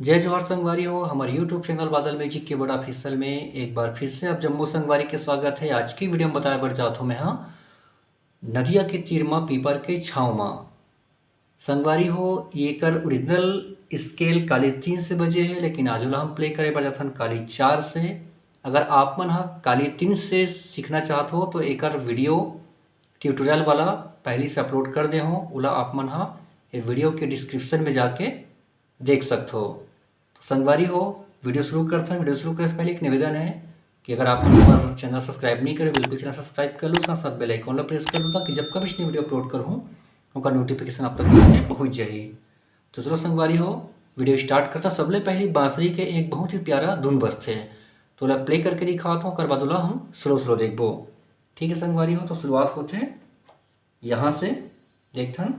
जय जवाहर संगवारी हो। हमारे यूट्यूब चैनल बादल म्यूजिक के बड़ा ऑफिशियल में एक बार फिर से आप जम्मू संगवारी के स्वागत है। आज की वीडियो में बताया बढ़ जात हूँ मैं हाँ नदिया के तीर माँ पीपर के छाँव माँ संगवारी हो। ये कर ओरिजिनल स्केल काली 3 से बजे है, लेकिन आज हम प्ले करे बढ़ जाथन काली 4 से। अगर आप मन हाँ काली 3 से सीखना चाहते हो तो एक वीडियो ट्यूटोरियल वाला पहले से अपलोड कर दे हो, ओला आप मन हाँ ये वीडियो के डिस्क्रिप्शन में जाके देख सकते हो। तो संगवारी हो वीडियो शुरू करते हैं। वीडियो शुरू करने से पहले एक निवेदन है कि अगर आप हमारा चैनल सब्सक्राइब नहीं करें बिल्कुल चैनल सब्सक्राइब कर लो, साथ बेल आइकन ला प्रेस कर लो ताकि जब कभी इसने वीडियो अपलोड करूँ उनका नोटिफिकेशन आप तक पहुँच जाए। तो चलो संगवारी हो वीडियो स्टार्ट करता। सबले पहले बांसुरी के एक बहुत ही प्यारा धुन बजते हैं तो ला प्ले करके दिखाता हूँ, कर बाद हम स्लो देखबो। ठीक है संगवारी हो, तो शुरुआत होते हैं यहाँ से देखथन।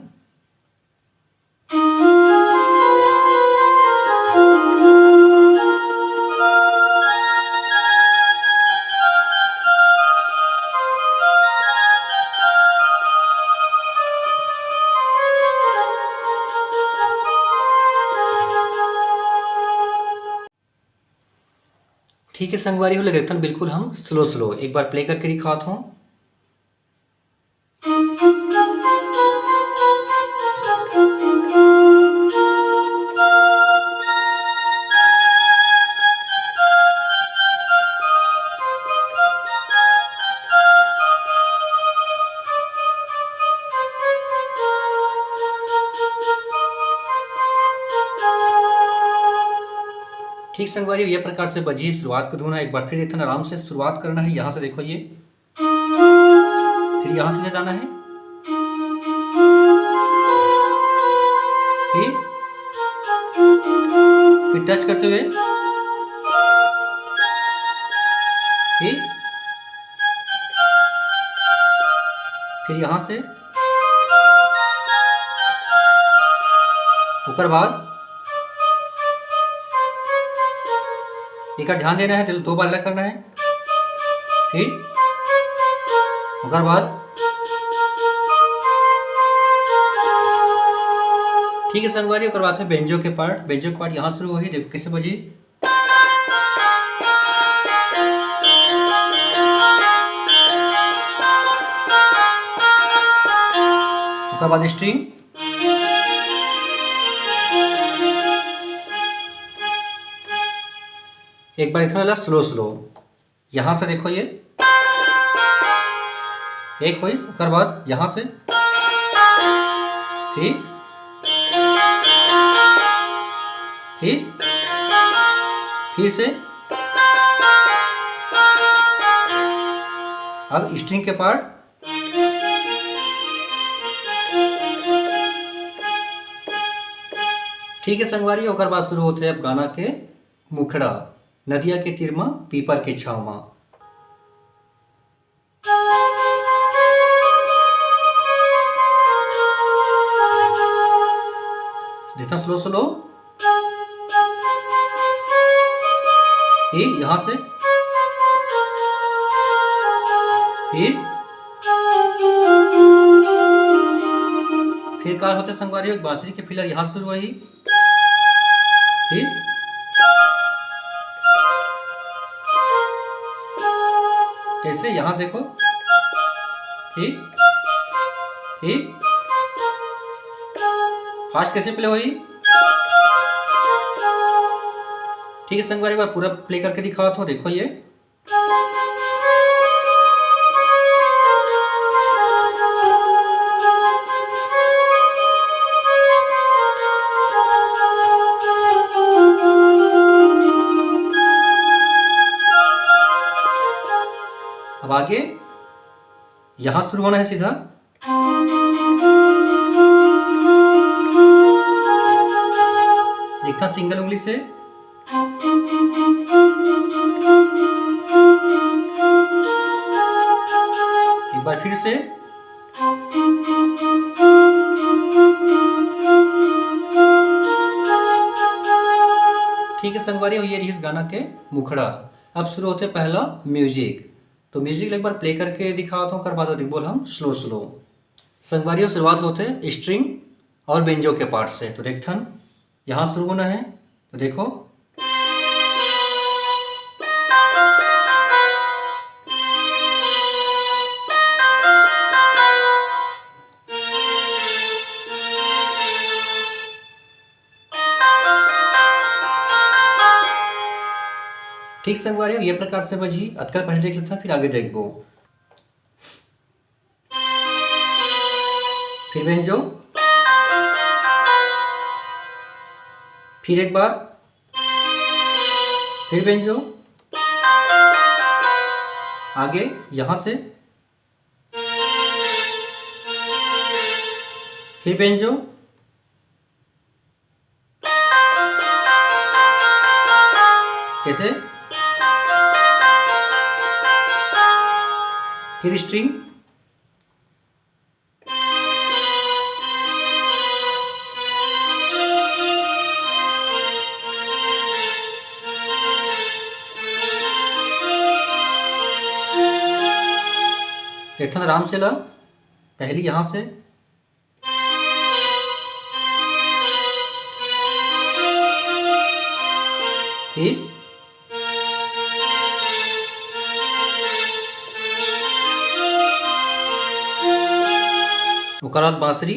ठीक है संगवारी हो, देखथन बिल्कुल हम स्लो एक बार प्ले करके दिखाता हूँ। ठीक संगवारी ये प्रकार से बजी शुरुआत को धुना। एक बार फिर इतना आराम से शुरुआत करना है। यहाँ से देखो ये, फिर यहाँ से जाना है, फिर टच करते हुए, फिर यहाँ से ऊपर बाद एक ध्यान देना है, 2 बार अलग करना है, फिर उसके बाद ठीक है संगवारी। उसके बाद है बेंजो के पार्ट यहाँ शुरू हुई। देखो कैसे बजी, उसके बाद स्ट्रिंग, एक बार इतना स्लो यहाँ से देखो ये एक हुई। उसके बाद यहाँ से फिर से अब स्ट्रिंग के पार्ट, ठीक है संगवारी। और बाद शुरू होते हैं अब गाना के मुखड़ा, नदिया के तीर माँ पीपर के छाँव माँ। देखना स्लो यहाँ से, फिर कार होते संगवारी बांसुरी के फिलर यहाँ शुरू हुई, फिर कैसे यहाँ देखो, फास्ट कैसे प्ले हुई। ठीक है संगवारी बार पूरा प्ले करके दिखाता हूँ। देखो ये अब आगे यहां शुरू होना है सीधा, देखता सिंगल उंगली से, एक बार फिर से, ठीक है संगवारी। ये रही इस गाना के मुखड़ा। अब शुरू होते पहला म्यूजिक। तो म्यूजिक एक बार प्ले करके दिखाता हूँ, कर बाद बोल हम स्लो संगवारी। शुरुआत होते स्ट्रिंग और बेंजो के पार्ट से। तो देखथन यहाँ शुरू होना है, तो देखो, ठीक संगवारी ये प्रकार से बजी। अतका पहले देख लेता, फिर आगे देखबो। फिर बेंजो, फिर एक बार, फिर बेंजो, आगे यहां से, फिर बेंजो, कैसे, फिर स्ट्रिंग, इतना आराम से ला। पहली यहां से, फिर ओकर बाद बांसुरी,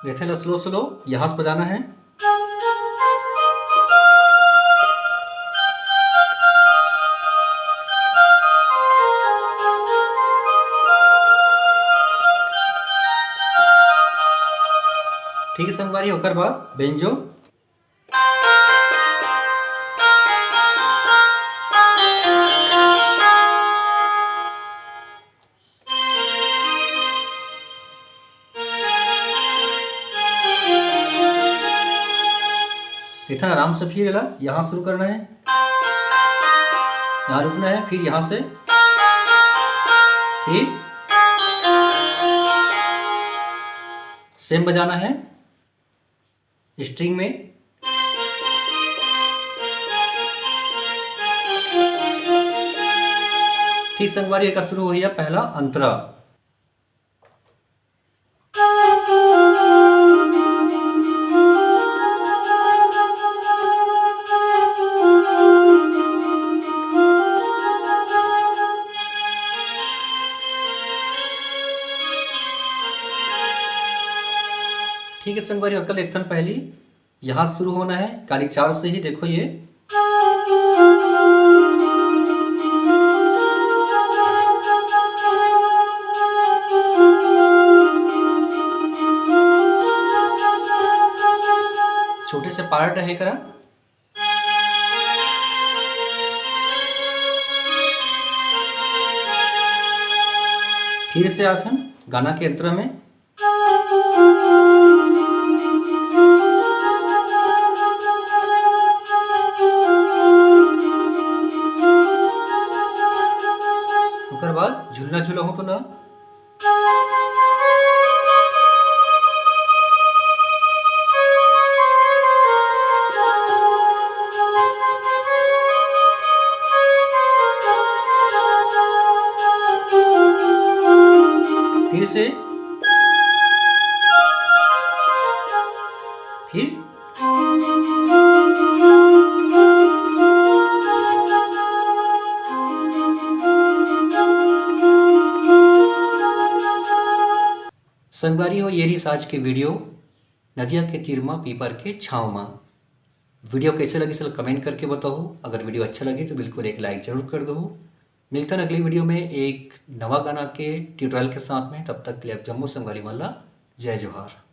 देखते हैं, स्लो स्लो यहां से बजाना है। ठीक है संगवारी, होकर बाद बेंजो, इतना आराम से। फिर यहां शुरू करना है, यहां रुकना है, फिर यहां से, फिर सेम बजाना है स्ट्रिंग में। ठीक संगवारी, एक शुरू हो गया पहला अंतरा। ठीक है संगवारी, अकल एक पहली यहां शुरू होना है, काली 4 से ही। देखो ये छोटे से पार्ट है करा। फिर से आथन गाना के अंतरा में, ओकर बाद झूलना झूला हो तो ना। फिर से, फिर संगवारी हो, ये रही आज के वीडियो नदिया के तीर मां पीपर के छाँव मां। वीडियो कैसे लगी सर कमेंट करके बताओ। अगर वीडियो अच्छा लगे तो बिल्कुल एक लाइक जरूर कर दो। मिलता है अगली वीडियो में एक नवा गाना के ट्यूटोरियल के साथ में। तब तक के लिए आप जम्मू संगवारी मल्ला, जय जोहार।